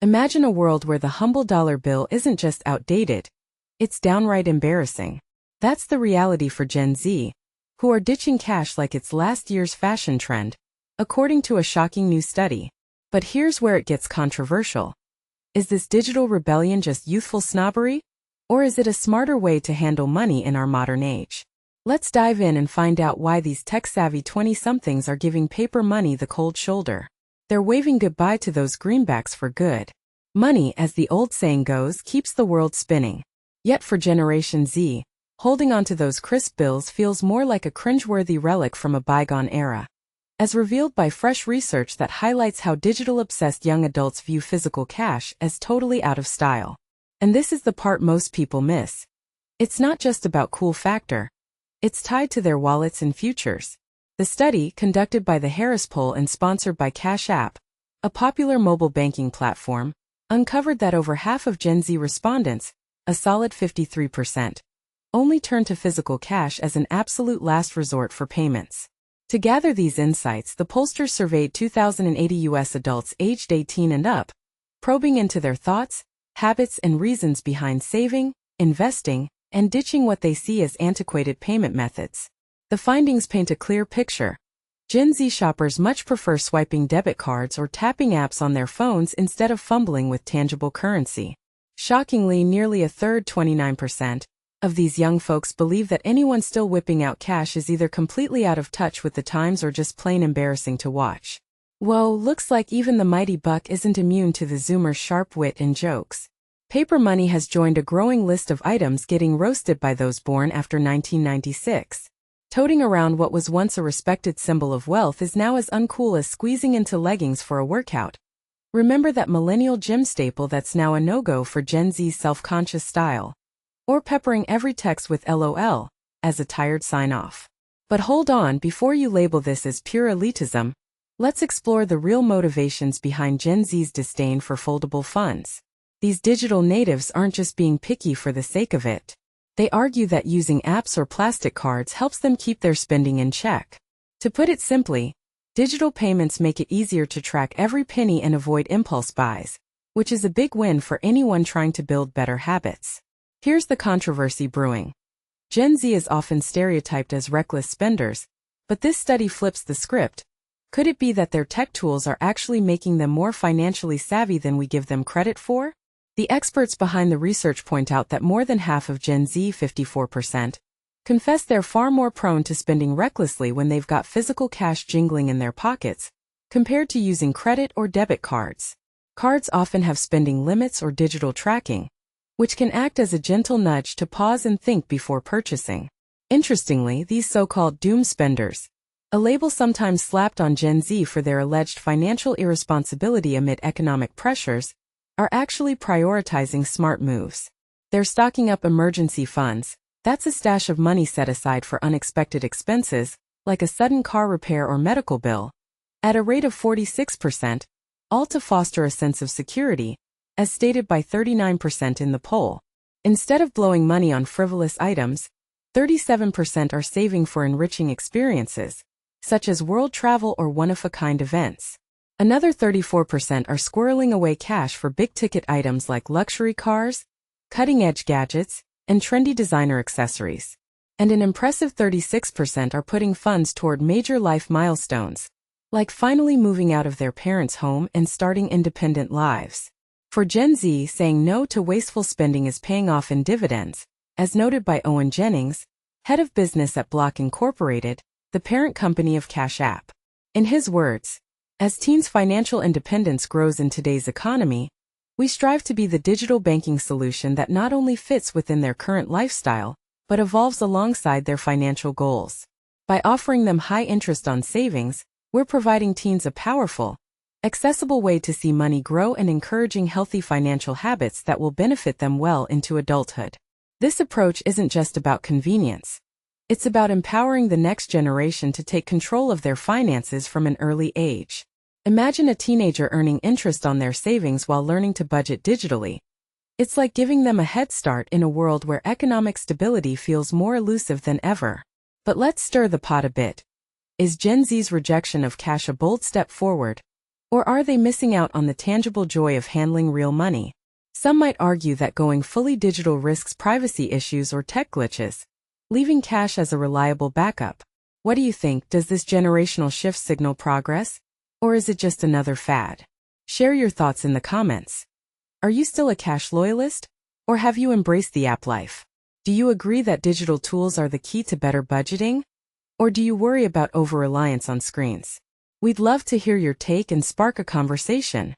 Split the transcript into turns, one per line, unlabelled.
Imagine a world where the humble dollar bill isn't just outdated, it's downright embarrassing. That's the reality for Gen Z, who are ditching cash like it's last year's fashion trend, according to a shocking new study. But here's where it gets controversial. Is this digital rebellion just youthful snobbery? Or is it a smarter way to handle money in our modern age? Let's dive in and find out why these tech-savvy 20-somethings are giving paper money the cold shoulder. They're waving goodbye to those greenbacks for good. Money, as the old saying goes, keeps the world spinning. Yet for Generation Z, holding onto those crisp bills feels more like a cringeworthy relic from a bygone era. As revealed by fresh research that highlights how digital-obsessed young adults view physical cash as totally out of style. And this is the part most people miss. It's not just about cool factor. It's tied to their wallets and futures. The study, conducted by the Harris Poll and sponsored by Cash App, a popular mobile banking platform, uncovered that over half of Gen Z respondents, a solid 53%, only turn to physical cash as an absolute last resort for payments. To gather these insights, the pollsters surveyed 2,080 U.S. adults aged 18 and up, probing into their thoughts, habits, and reasons behind saving, investing, and ditching what they see as antiquated payment methods. The findings paint a clear picture. Gen Z shoppers much prefer swiping debit cards or tapping apps on their phones instead of fumbling with tangible currency. Shockingly, nearly a third, 29%, of these young folks believe that anyone still whipping out cash is either completely out of touch with the times or just plain embarrassing to watch. Whoa, looks like even the mighty buck isn't immune to the Zoomers' sharp wit and jokes. Paper money has joined a growing list of items getting roasted by those born after 1996. Toting around what was once a respected symbol of wealth is now as uncool as squeezing into leggings for a workout. Remember that millennial gym staple that's now a no-go for Gen Z's self-conscious style? Or peppering every text with LOL as a tired sign-off. But hold on, before you label this as pure elitism, let's explore the real motivations behind Gen Z's disdain for foldable funds. These digital natives aren't just being picky for the sake of it. They argue that using apps or plastic cards helps them keep their spending in check. To put it simply, digital payments make it easier to track every penny and avoid impulse buys, which is a big win for anyone trying to build better habits. Here's the controversy brewing. Gen Z is often stereotyped as reckless spenders, but this study flips the script. Could it be that their tech tools are actually making them more financially savvy than we give them credit for? The experts behind the research point out that more than half of Gen Z, 54%, confess they're far more prone to spending recklessly when they've got physical cash jingling in their pockets, compared to using credit or debit cards. Cards often have spending limits or digital tracking, which can act as a gentle nudge to pause and think before purchasing. Interestingly, these so-called doom spenders, a label sometimes slapped on Gen Z for their alleged financial irresponsibility amid economic pressures, are actually prioritizing smart moves. They're stocking up emergency funds. That's a stash of money set aside for unexpected expenses, like a sudden car repair or medical bill, at a rate of 46%, all to foster a sense of security, as stated by 39% in the poll. Instead of blowing money on frivolous items, 37% are saving for enriching experiences, such as world travel or one-of-a-kind events. Another 34% are squirreling away cash for big-ticket items like luxury cars, cutting-edge gadgets, and trendy designer accessories. And an impressive 36% are putting funds toward major life milestones, like finally moving out of their parents' home and starting independent lives. For Gen Z, saying no to wasteful spending is paying off in dividends, as noted by Owen Jennings, head of business at Block Incorporated, the parent company of Cash App. In his words, as teens' financial independence grows in today's economy, we strive to be the digital banking solution that not only fits within their current lifestyle, but evolves alongside their financial goals. By offering them high interest on savings, we're providing teens a powerful, accessible way to see money grow and encouraging healthy financial habits that will benefit them well into adulthood. This approach isn't just about convenience. It's about empowering the next generation to take control of their finances from an early age. Imagine a teenager earning interest on their savings while learning to budget digitally. It's like giving them a head start in a world where economic stability feels more elusive than ever. But let's stir the pot a bit. Is Gen Z's rejection of cash a bold step forward, Or are they missing out on the tangible joy of handling real money? Some might argue that going fully digital risks privacy issues or tech glitches, leaving cash as a reliable backup. What do you think? Does this generational shift signal progress? Or is it just another fad? Share your thoughts in the comments. Are you still a cash loyalist? Or have you embraced the app life? Do you agree that digital tools are the key to better budgeting? Or do you worry about over-reliance on screens? We'd love to hear your take and spark a conversation.